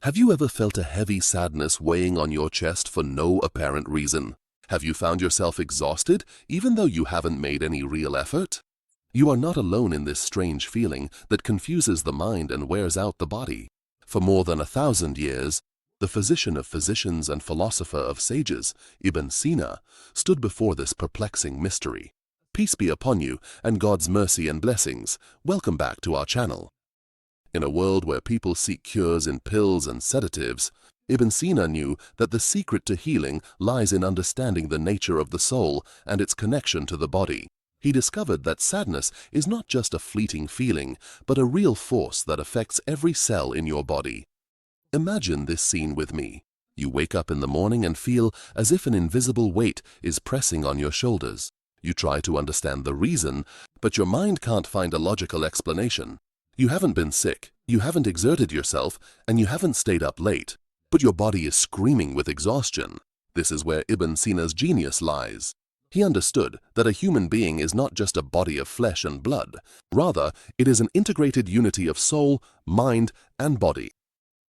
Have you ever felt a heavy sadness weighing on your chest for no apparent reason? Have you found yourself exhausted even though you haven't made any real effort? You are not alone in this strange feeling that confuses the mind and wears out the body. For more than 1,000 years, the physician of physicians and philosopher of sages, Ibn Sina, stood before this perplexing mystery. Peace be upon you and God's mercy and blessings. Welcome back to our channel. In a world where people seek cures in pills and sedatives, Ibn Sina knew that the secret to healing lies in understanding the nature of the soul and its connection to the body. He discovered that sadness is not just a fleeting feeling, but a real force that affects every cell in your body. Imagine this scene with me. You wake up in the morning and feel as if an invisible weight is pressing on your shoulders. You try to understand the reason, but your mind can't find a logical explanation. You haven't been sick, you haven't exerted yourself, and you haven't stayed up late, but your body is screaming with exhaustion. This is where Ibn Sina's genius lies. He understood that a human being is not just a body of flesh and blood. Rather, it is an integrated unity of soul, mind, and body.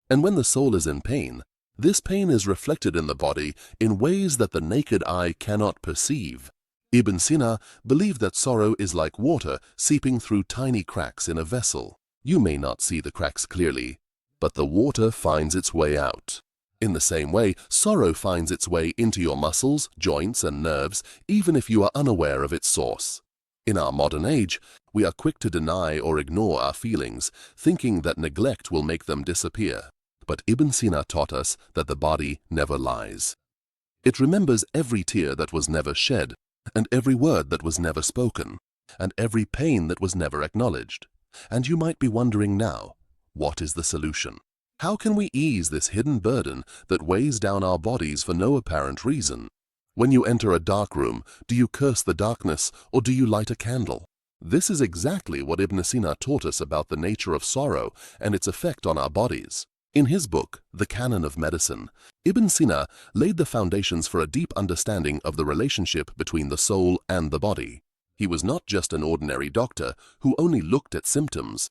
And when the soul is in pain, this pain is reflected in the body in ways that the naked eye cannot perceive. Ibn Sina believed that sorrow is like water seeping through tiny cracks in a vessel. You may not see the cracks clearly, but the water finds its way out. In the same way, sorrow finds its way into your muscles, joints, and nerves, even if you are unaware of its source. In our modern age, we are quick to deny or ignore our feelings, thinking that neglect will make them disappear. But Ibn Sina taught us that the body never lies. It remembers every tear that was never shed, and every word that was never spoken, and every pain that was never acknowledged. And you might be wondering now, what is the solution? How can we ease this hidden burden that weighs down our bodies for no apparent reason? When you enter a dark room, do you curse the darkness or do you light a candle? This is exactly what Ibn Sina taught us about the nature of sorrow and its effect on our bodies. In his book, The Canon of Medicine, Ibn Sina laid the foundations for a deep understanding of the relationship between the soul and the body. He was not just an ordinary doctor who only looked at symptoms,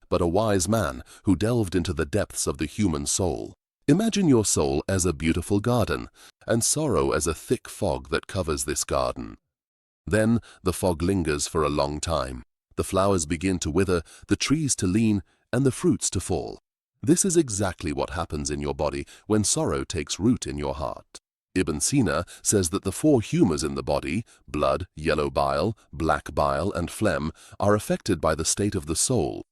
but a wise man who delved into the depths of the human soul. Imagine your soul as a beautiful garden, and sorrow as a thick fog that covers this garden. Then the fog lingers for a long time. The flowers begin to wither, the trees to lean, and the fruits to fall. This is exactly what happens in your body when sorrow takes root in your heart. Ibn Sina says that the 4 humors in the body, blood, yellow bile, black bile, and phlegm, are affected by the state of the soul.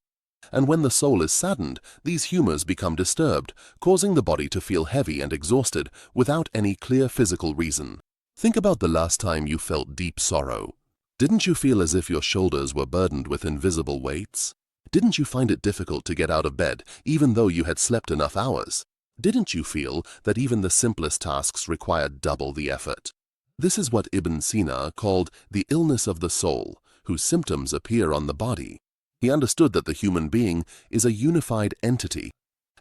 And when the soul is saddened, these humors become disturbed, causing the body to feel heavy and exhausted without any clear physical reason. Think about the last time you felt deep sorrow. Didn't you feel as if your shoulders were burdened with invisible weights? Didn't you find it difficult to get out of bed even though you had slept enough hours? Didn't you feel that even the simplest tasks required double the effort? This is what Ibn Sina called the illness of the soul, whose symptoms appear on the body. He understood that the human being is a unified entity,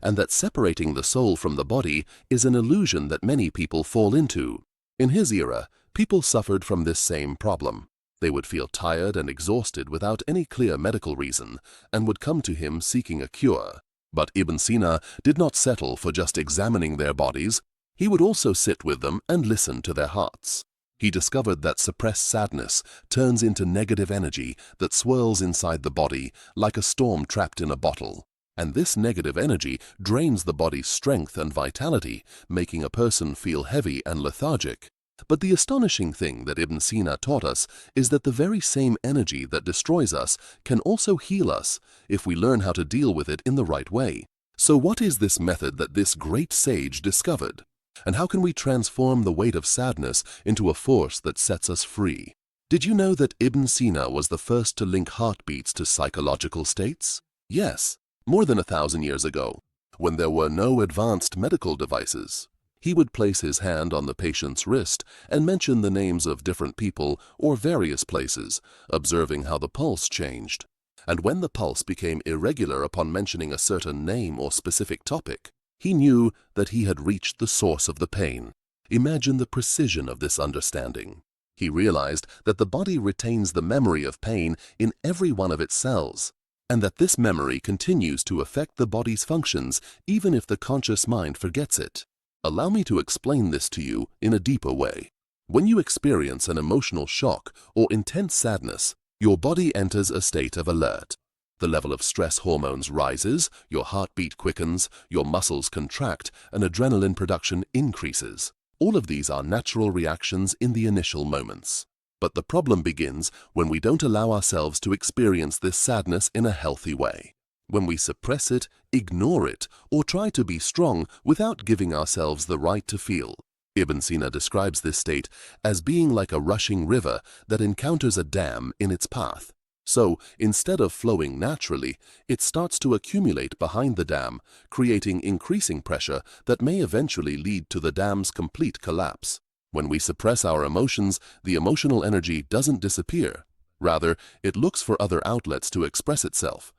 and that separating the soul from the body is an illusion that many people fall into. In his era, people suffered from this same problem. They would feel tired and exhausted without any clear medical reason, and would come to him seeking a cure. But Ibn Sina did not settle for just examining their bodies. He would also sit with them and listen to their hearts. He discovered that suppressed sadness turns into negative energy that swirls inside the body like a storm trapped in a bottle. And this negative energy drains the body's strength and vitality, making a person feel heavy and lethargic. But the astonishing thing that Ibn Sina taught us is that the very same energy that destroys us can also heal us if we learn how to deal with it in the right way. So what is this method that this great sage discovered? And how can we transform the weight of sadness into a force that sets us free? Did you know that Ibn Sina was the first to link heartbeats to psychological states? Yes, more than 1,000 years ago, when there were no advanced medical devices. He would place his hand on the patient's wrist and mention the names of different people or various places, observing how the pulse changed. And when the pulse became irregular upon mentioning a certain name or specific topic, he knew that he had reached the source of the pain. Imagine the precision of this understanding. He realized that the body retains the memory of pain in every one of its cells, and that this memory continues to affect the body's functions even if the conscious mind forgets it. Allow me to explain this to you in a deeper way. When you experience an emotional shock or intense sadness, your body enters a state of alert. The level of stress hormones rises, your heartbeat quickens, your muscles contract, and adrenaline production increases. All of these are natural reactions in the initial moments. But the problem begins when we don't allow ourselves to experience this sadness in a healthy way. When we suppress it, ignore it, or try to be strong without giving ourselves the right to feel. Ibn Sina describes this state as being like a rushing river that encounters a dam in its path. So, instead of flowing naturally, it starts to accumulate behind the dam, creating increasing pressure that may eventually lead to the dam's complete collapse. When we suppress our emotions, the emotional energy doesn't disappear. Rather, it looks for other outlets to express itself.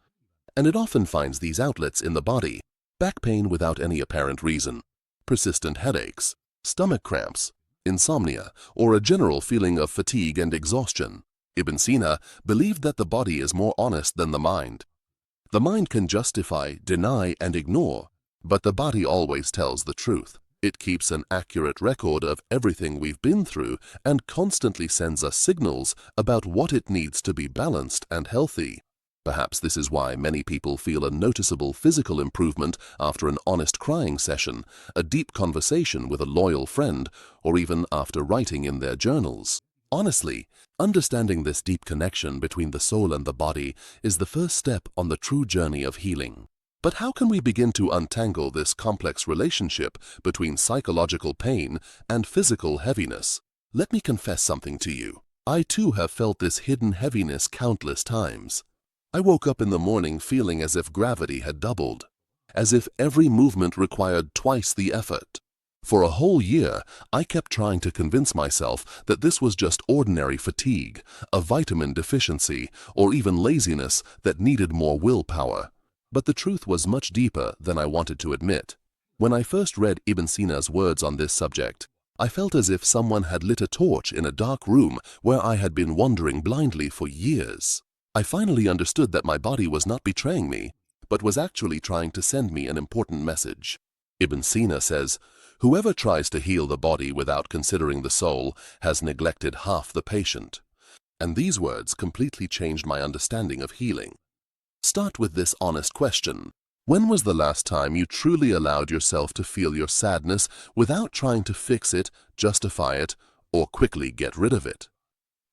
And it often finds these outlets in the body: back pain without any apparent reason, persistent headaches, stomach cramps, insomnia, or a general feeling of fatigue and exhaustion. Ibn Sina believed that the body is more honest than the mind. The mind can justify, deny, and ignore, but the body always tells the truth. It keeps an accurate record of everything we've been through and constantly sends us signals about what it needs to be balanced and healthy. Perhaps this is why many people feel a noticeable physical improvement after an honest crying session, a deep conversation with a loyal friend, or even after writing in their journals. Honestly, understanding this deep connection between the soul and the body is the first step on the true journey of healing. But how can we begin to untangle this complex relationship between psychological pain and physical heaviness? Let me confess something to you. I too have felt this hidden heaviness countless times. I woke up in the morning feeling as if gravity had doubled, as if every movement required twice the effort. For a whole year, I kept trying to convince myself that this was just ordinary fatigue, a vitamin deficiency, or even laziness that needed more willpower. But the truth was much deeper than I wanted to admit. When I first read Ibn Sina's words on this subject, I felt as if someone had lit a torch in a dark room where I had been wandering blindly for years. I finally understood that my body was not betraying me, but was actually trying to send me an important message. Ibn Sina says, "Whoever tries to heal the body without considering the soul has neglected half the patient." And these words completely changed my understanding of healing. Start with this honest question. When was the last time you truly allowed yourself to feel your sadness without trying to fix it, justify it, or quickly get rid of it?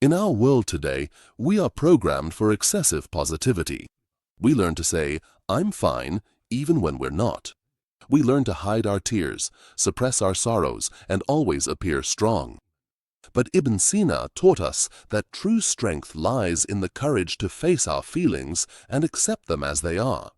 In our world today, we are programmed for excessive positivity. We learn to say, "I'm fine," even when we're not. We learn to hide our tears, suppress our sorrows, and always appear strong. But Ibn Sina taught us that true strength lies in the courage to face our feelings and accept them as they are.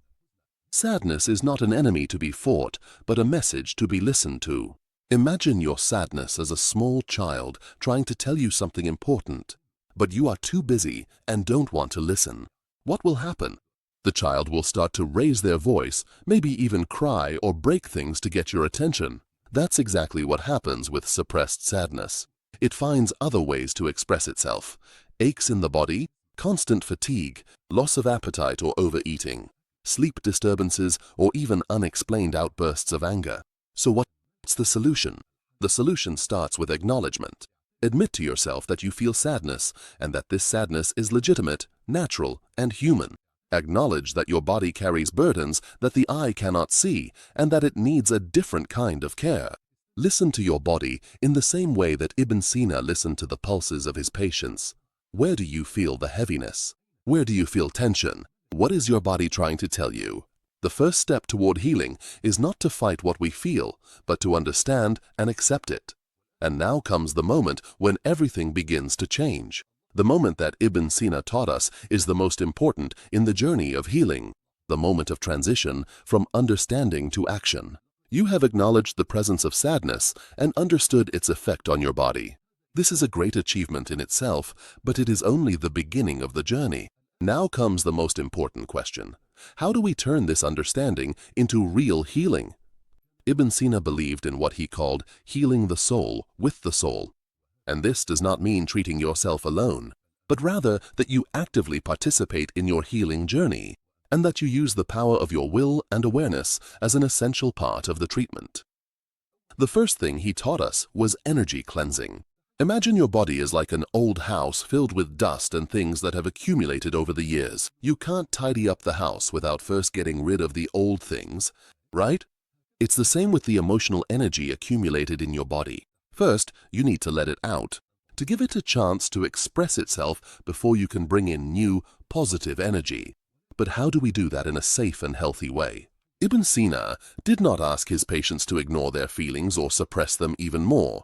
Sadness is not an enemy to be fought, but a message to be listened to. Imagine your sadness as a small child trying to tell you something important, but you are too busy and don't want to listen. What will happen? The child will start to raise their voice, maybe even cry or break things to get your attention. That's exactly what happens with suppressed sadness. It finds other ways to express itself: aches in the body, constant fatigue, loss of appetite or overeating, sleep disturbances, or even unexplained outbursts of anger. So what's the solution? The solution starts with acknowledgement. Admit to yourself that you feel sadness and that this sadness is legitimate, natural, and human. Acknowledge that your body carries burdens that the eye cannot see and that it needs a different kind of care. Listen to your body in the same way that Ibn Sina listened to the pulses of his patients. Where do you feel the heaviness? Where do you feel tension? What is your body trying to tell you? The first step toward healing is not to fight what we feel, but to understand and accept it. And now comes the moment when everything begins to change. The moment that Ibn Sina taught us is the most important in the journey of healing, the moment of transition from understanding to action. You have acknowledged the presence of sadness and understood its effect on your body. This is a great achievement in itself, but it is only the beginning of the journey. Now comes the most important question. How do we turn this understanding into real healing? Ibn Sina believed in what he called healing the soul with the soul. And this does not mean treating yourself alone, but rather that you actively participate in your healing journey. and that you use the power of your will and awareness as an essential part of the treatment. The first thing he taught us was energy cleansing. Imagine your body is like an old house filled with dust and things that have accumulated over the years. You can't tidy up the house without first getting rid of the old things, right? It's the same with the emotional energy accumulated in your body. First, you need to let it out, to give it a chance to express itself before you can bring in new, positive energy. But how do we do that in a safe and healthy way? Ibn Sina did not ask his patients to ignore their feelings or suppress them even more,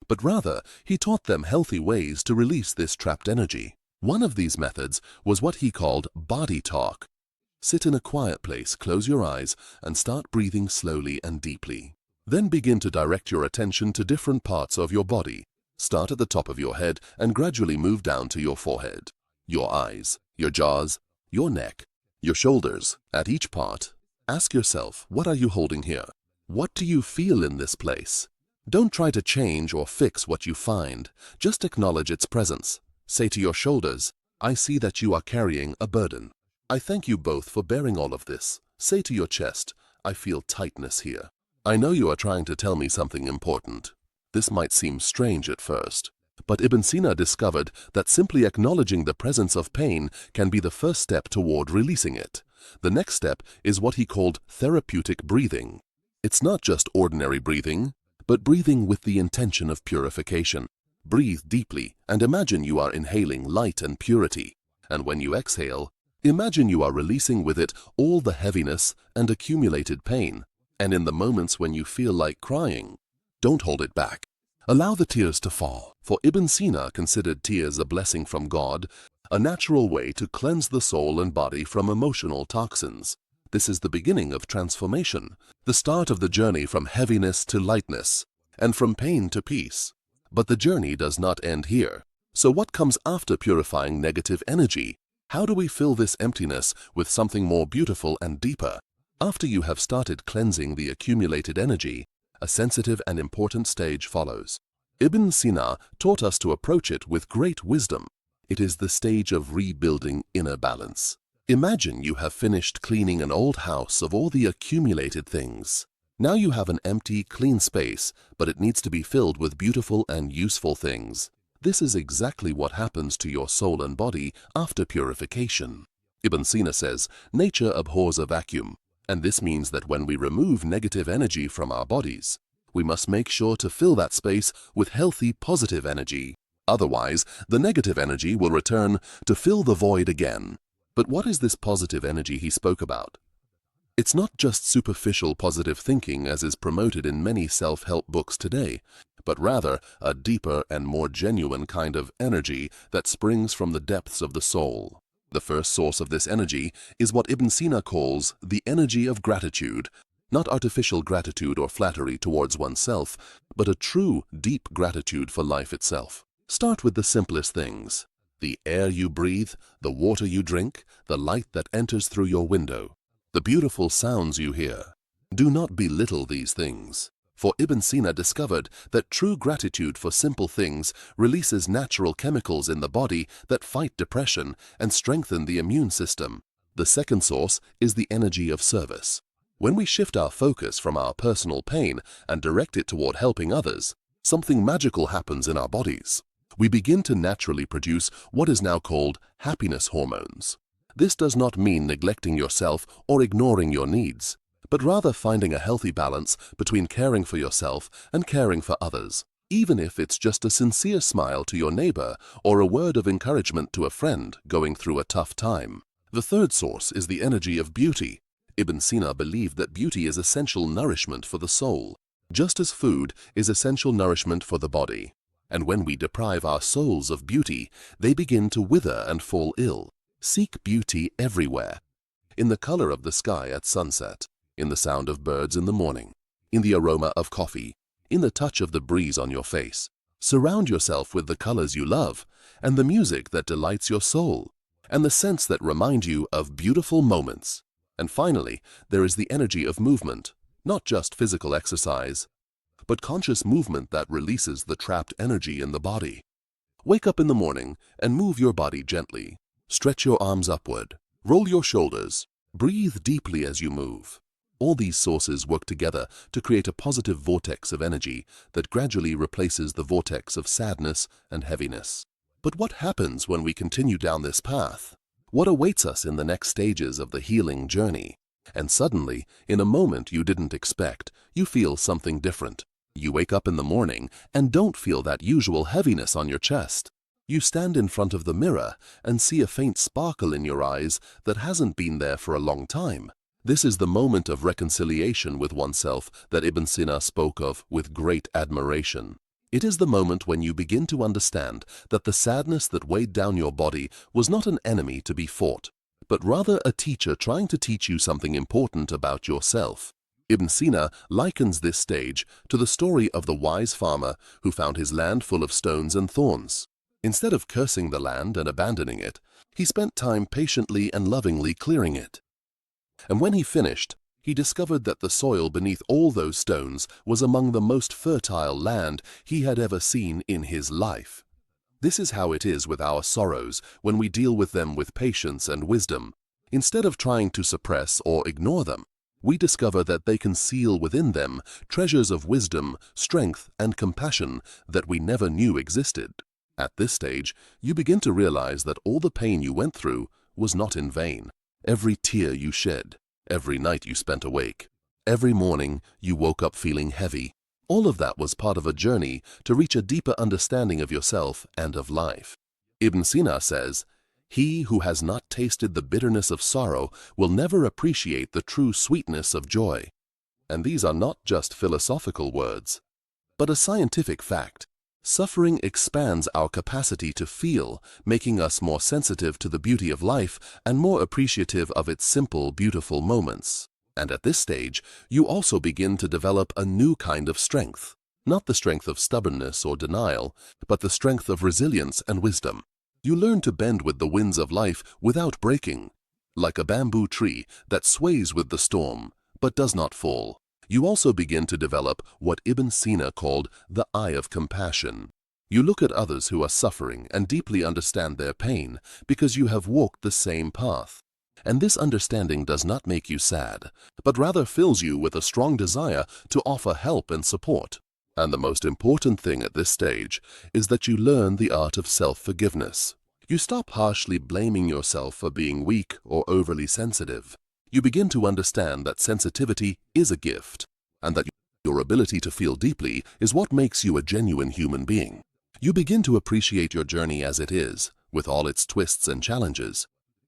but rather he taught them healthy ways to release this trapped energy. One of these methods was what he called body talk. Sit in a quiet place, close your eyes, and start breathing slowly and deeply. Then begin to direct your attention to different parts of your body. Start at the top of your head and gradually move down to your forehead, your eyes, your jaws, your neck, your shoulders. At each part, ask yourself, what are you holding here? What do you feel in this place? Don't try to change or fix what you find. Just acknowledge its presence. Say to your shoulders, I see that you are carrying a burden. I thank you both for bearing all of this. Say to your chest, I feel tightness here. I know you are trying to tell me something important. This might seem strange at first, but Ibn Sina discovered that simply acknowledging the presence of pain can be the first step toward releasing it. The next step is what he called therapeutic breathing. It's not just ordinary breathing, but breathing with the intention of purification. Breathe deeply and imagine you are inhaling light and purity. And when you exhale, imagine you are releasing with it all the heaviness and accumulated pain. And in the moments when you feel like crying, don't hold it back. Allow the tears to fall. For Ibn Sina considered tears a blessing from God, a natural way to cleanse the soul and body from emotional toxins. This is the beginning of transformation, the start of the journey from heaviness to lightness, and from pain to peace. But the journey does not end here. So what comes after purifying negative energy? How do we fill this emptiness with something more beautiful and deeper? After you have started cleansing the accumulated energy, a sensitive and important stage follows. Ibn Sina taught us to approach it with great wisdom. It is the stage of rebuilding inner balance. Imagine you have finished cleaning an old house of all the accumulated things. Now you have an empty, clean space, but it needs to be filled with beautiful and useful things. This is exactly what happens to your soul and body after purification. Ibn Sina says, nature abhors a vacuum, and this means that when we remove negative energy from our bodies, we must make sure to fill that space with healthy, positive energy. Otherwise, the negative energy will return to fill the void again. But what is this positive energy he spoke about? It's not just superficial positive thinking as is promoted in many self-help books today, but rather a deeper and more genuine kind of energy that springs from the depths of the soul. The first source of this energy is what Ibn Sina calls the energy of gratitude, not artificial gratitude or flattery towards oneself, but a true, deep gratitude for life itself. Start with the simplest things: the air you breathe, the water you drink, the light that enters through your window, the beautiful sounds you hear. Do not belittle these things, for Ibn Sina discovered that true gratitude for simple things releases natural chemicals in the body that fight depression and strengthen the immune system. The second source is the energy of service. When we shift our focus from our personal pain and direct it toward helping others, something magical happens in our bodies. We begin to naturally produce what is now called happiness hormones. This does not mean neglecting yourself or ignoring your needs, but rather finding a healthy balance between caring for yourself and caring for others, even if it's just a sincere smile to your neighbor or a word of encouragement to a friend going through a tough time. The third source is the energy of beauty. Ibn Sina believed that beauty is essential nourishment for the soul, just as food is essential nourishment for the body. And when we deprive our souls of beauty, they begin to wither and fall ill. Seek beauty everywhere. In the color of the sky at sunset, in the sound of birds in the morning, in the aroma of coffee, in the touch of the breeze on your face. Surround yourself with the colors you love, and the music that delights your soul, and the scents that remind you of beautiful moments. And finally, there is the energy of movement, not just physical exercise, but conscious movement that releases the trapped energy in the body. Wake up in the morning and move your body gently. Stretch your arms upward. Roll your shoulders. Breathe deeply as you move. All these sources work together to create a positive vortex of energy that gradually replaces the vortex of sadness and heaviness. But what happens when we continue down this path? What awaits us in the next stages of the healing journey? And suddenly, in a moment you didn't expect, you feel something different. You wake up in the morning and don't feel that usual heaviness on your chest. You stand in front of the mirror and see a faint sparkle in your eyes that hasn't been there for a long time. This is the moment of reconciliation with oneself that Ibn Sina spoke of with great admiration. It is the moment when you begin to understand that the sadness that weighed down your body was not an enemy to be fought, but rather a teacher trying to teach you something important about yourself. Ibn Sina likens this stage to the story of the wise farmer who found his land full of stones and thorns. Instead of cursing the land and abandoning it, he spent time patiently and lovingly clearing it. And when he finished, he discovered that the soil beneath all those stones was among the most fertile land he had ever seen in his life. This is how it is with our sorrows when we deal with them with patience and wisdom. Instead of trying to suppress or ignore them, we discover that they conceal within them treasures of wisdom, strength, and compassion that we never knew existed. At this stage, you begin to realize that all the pain you went through was not in vain. Every tear you shed, every night you spent awake, every morning you woke up feeling heavy, all of that was part of a journey to reach a deeper understanding of yourself and of life. Ibn Sina says, "He who has not tasted the bitterness of sorrow will never appreciate the true sweetness of joy." And these are not just philosophical words, but a scientific fact. Suffering expands our capacity to feel, making us more sensitive to the beauty of life and more appreciative of its simple, beautiful moments. And at this stage, you also begin to develop a new kind of strength. Not the strength of stubbornness or denial, but the strength of resilience and wisdom. You learn to bend with the winds of life without breaking, like a bamboo tree that sways with the storm, but does not fall. You also begin to develop what Ibn Sina called the eye of compassion. You look at others who are suffering and deeply understand their pain because you have walked the same path. And this understanding does not make you sad, but rather fills you with a strong desire to offer help and support. And the most important thing at this stage is that you learn the art of self-forgiveness. You stop harshly blaming yourself for being weak or overly sensitive. You begin to understand that sensitivity is a gift, and that your ability to feel deeply is what makes you a genuine human being. You begin to appreciate your journey as it is, with all its twists and challenges,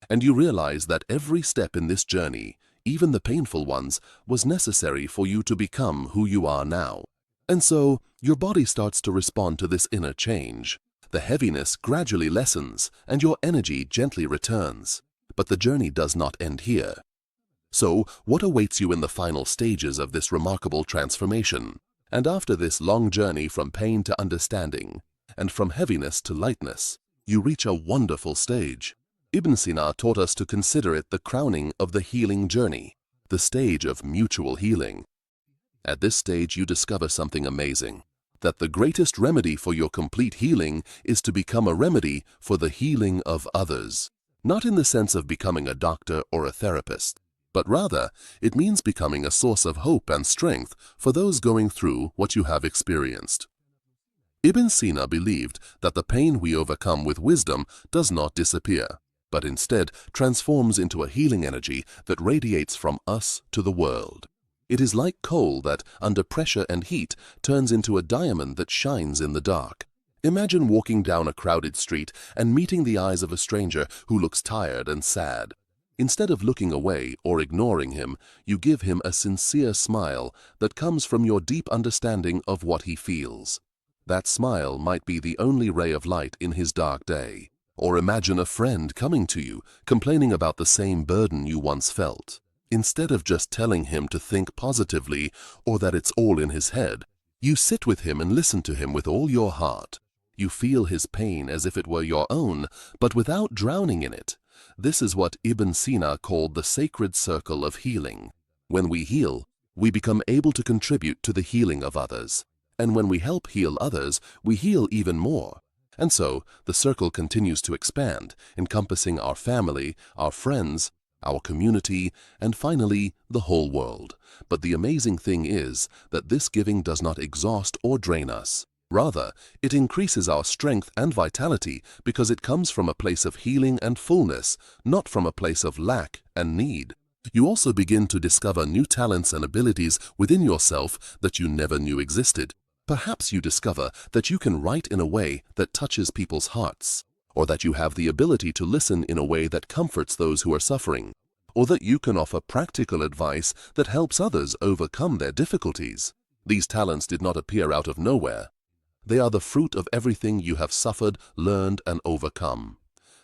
and you realize that every step in this journey, even the painful ones, was necessary for you to become who you are now. And so, your body starts to respond to this inner change. The heaviness gradually lessens, and your energy gently returns. But the journey does not end here. So, what awaits you in the final stages of this remarkable transformation? And after this long journey from pain to understanding, and from heaviness to lightness, you reach a wonderful stage. Ibn Sina taught us to consider it the crowning of the healing journey, the stage of mutual healing. At this stage you discover something amazing, that the greatest remedy for your complete healing is to become a remedy for the healing of others. Not in the sense of becoming a doctor or a therapist, but rather it means becoming a source of hope and strength for those going through what you have experienced. Ibn Sina believed that the pain we overcome with wisdom does not disappear, but instead transforms into a healing energy that radiates from us to the world. It is like coal that, under pressure and heat, turns into a diamond that shines in the dark. Imagine walking down a crowded street and meeting the eyes of a stranger who looks tired and sad. Instead of looking away or ignoring him, you give him a sincere smile that comes from your deep understanding of what he feels. That smile might be the only ray of light in his dark day. Or imagine a friend coming to you, complaining about the same burden you once felt. Instead of just telling him to think positively or that it's all in his head, you sit with him and listen to him with all your heart. You feel his pain as if it were your own, but without drowning in it. This is what Ibn Sina called the sacred circle of healing. When we heal, we become able to contribute to the healing of others. And when we help heal others, we heal even more. And so, the circle continues to expand, encompassing our family, our friends, our community, and finally, the whole world. But the amazing thing is that this giving does not exhaust or drain us. Rather, it increases our strength and vitality because it comes from a place of healing and fullness, not from a place of lack and need. You also begin to discover new talents and abilities within yourself that you never knew existed. Perhaps you discover that you can write in a way that touches people's hearts, or that you have the ability to listen in a way that comforts those who are suffering, or that you can offer practical advice that helps others overcome their difficulties. These talents did not appear out of nowhere. They are the fruit of everything you have suffered, learned, and overcome.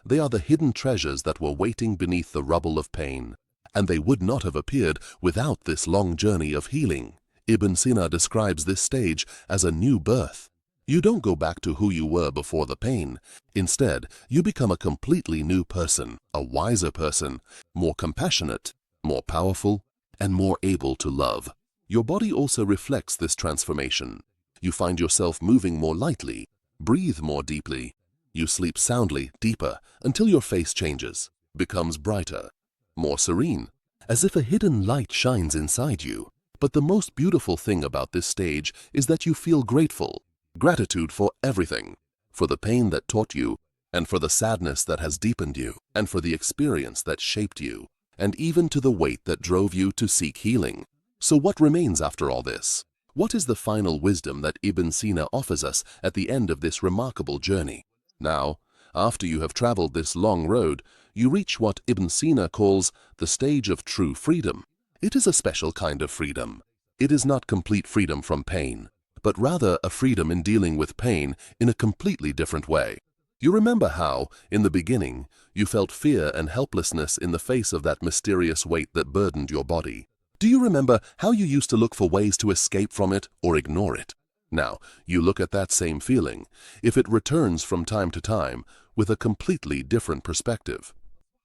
They are the hidden treasures that were waiting beneath the rubble of pain, and they would not have appeared without this long journey of healing. Ibn Sina describes this stage as a new birth. You don't go back to who you were before the pain. Instead, you become a completely new person, a wiser person, more compassionate, more powerful, and more able to love. Your body also reflects this transformation. You find yourself moving more lightly, breathe more deeply. You sleep soundly, deeper, until your face changes, becomes brighter, more serene, as if a hidden light shines inside you. But the most beautiful thing about this stage is that you feel gratitude for everything, for the pain that taught you, and for the sadness that has deepened you, and for the experience that shaped you, and even to the weight that drove you to seek healing. So what remains after all this? What is the final wisdom that Ibn Sina offers us at the end of this remarkable journey? Now, after you have traveled this long road, you reach what Ibn Sina calls the stage of true freedom. It is a special kind of freedom. It is not complete freedom from pain, but rather a freedom in dealing with pain in a completely different way. You remember how, in the beginning, you felt fear and helplessness in the face of that mysterious weight that burdened your body. Do you remember how you used to look for ways to escape from it or ignore it? Now, you look at that same feeling, if it returns from time to time, with a completely different perspective.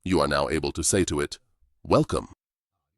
You are now able to say to it, "Welcome.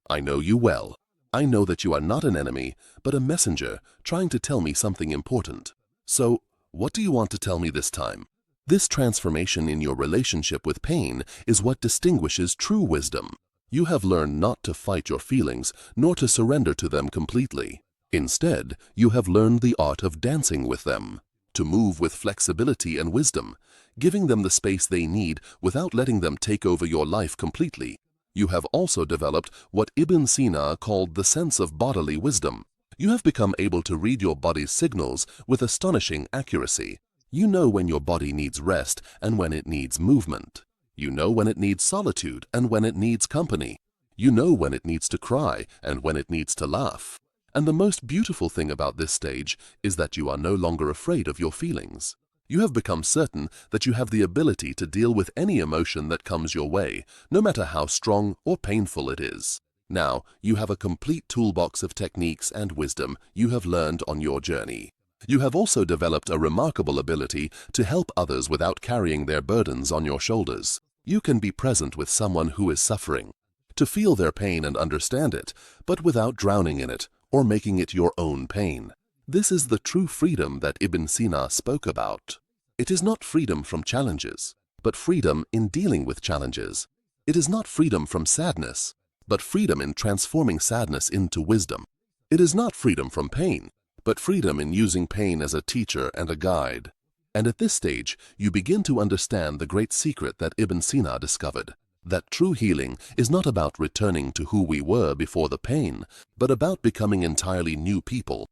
I know you well. I know that you are not an enemy, but a messenger trying to tell me something important. So, what do you want to tell me this time?" This transformation in your relationship with pain is what distinguishes true wisdom. You have learned not to fight your feelings, nor to surrender to them completely. Instead, you have learned the art of dancing with them, to move with flexibility and wisdom, giving them the space they need without letting them take over your life completely. You have also developed what Ibn Sina called the sense of bodily wisdom. You have become able to read your body's signals with astonishing accuracy. You know when your body needs rest and when it needs movement. You know when it needs solitude and when it needs company. You know when it needs to cry and when it needs to laugh. And the most beautiful thing about this stage is that you are no longer afraid of your feelings. You have become certain that you have the ability to deal with any emotion that comes your way, no matter how strong or painful it is. Now, you have a complete toolbox of techniques and wisdom you have learned on your journey. You have also developed a remarkable ability to help others without carrying their burdens on your shoulders. You can be present with someone who is suffering, to feel their pain and understand it, but without drowning in it or making it your own pain. This is the true freedom that Ibn Sina spoke about. It is not freedom from challenges, but freedom in dealing with challenges. It is not freedom from sadness, but freedom in transforming sadness into wisdom. It is not freedom from pain, but freedom in using pain as a teacher and a guide. And at this stage, you begin to understand the great secret that Ibn Sina discovered, that true healing is not about returning to who we were before the pain, but about becoming entirely new people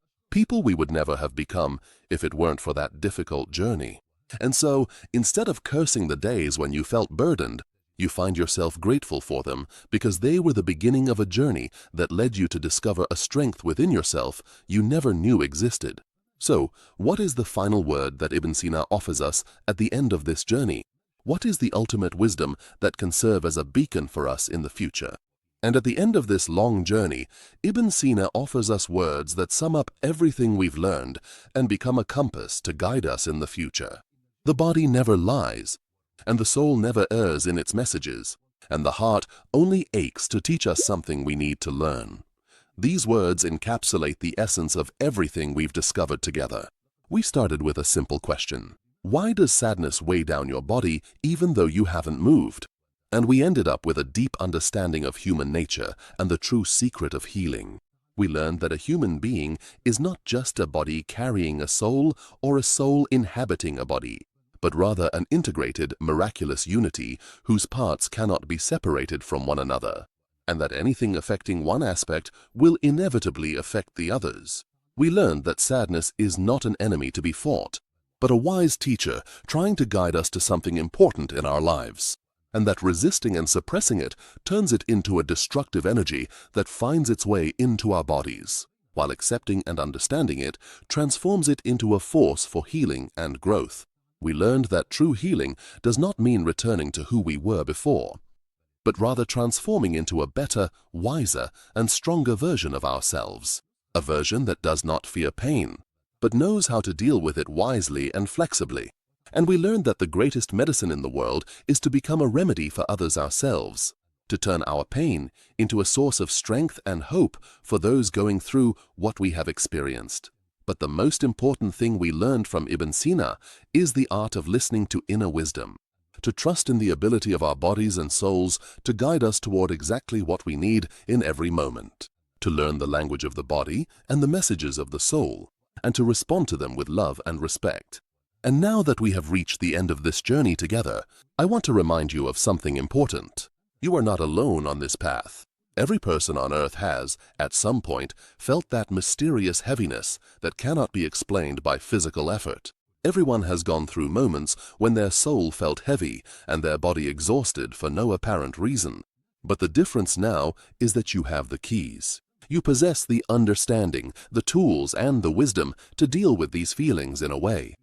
we would never have become if it weren't for that difficult journey. And so, instead of cursing the days when you felt burdened, you find yourself grateful for them because they were the beginning of a journey that led you to discover a strength within yourself you never knew existed. So, what is the final word that Ibn Sina offers us at the end of this journey? What is the ultimate wisdom that can serve as a beacon for us in the future? And at the end of this long journey, Ibn Sina offers us words that sum up everything we've learned and become a compass to guide us in the future. The body never lies, and the soul never errs in its messages, and the heart only aches to teach us something we need to learn. These words encapsulate the essence of everything we've discovered together. We started with a simple question. Why does sadness weigh down your body even though you haven't moved? And we ended up with a deep understanding of human nature and the true secret of healing. We learned that a human being is not just a body carrying a soul or a soul inhabiting a body, but rather an integrated, miraculous unity whose parts cannot be separated from one another, and that anything affecting one aspect will inevitably affect the others. We learned that sadness is not an enemy to be fought, but a wise teacher trying to guide us to something important in our lives, and that resisting and suppressing it turns it into a destructive energy that finds its way into our bodies, while accepting and understanding it transforms it into a force for healing and growth. We learned that true healing does not mean returning to who we were before, but rather transforming into a better, wiser, and stronger version of ourselves, a version that does not fear pain, but knows how to deal with it wisely and flexibly. And we learned that the greatest medicine in the world is to become a remedy for others ourselves, to turn our pain into a source of strength and hope for those going through what we have experienced. But the most important thing we learned from Ibn Sina is the art of listening to inner wisdom, to trust in the ability of our bodies and souls to guide us toward exactly what we need in every moment, to learn the language of the body and the messages of the soul, and to respond to them with love and respect. And now that we have reached the end of this journey together, I want to remind you of something important. You are not alone on this path. Every person on earth has, at some point, felt that mysterious heaviness that cannot be explained by physical effort. Everyone has gone through moments when their soul felt heavy and their body exhausted for no apparent reason. But the difference now is that you have the keys. You possess the understanding, the tools, and the wisdom to deal with these feelings in a way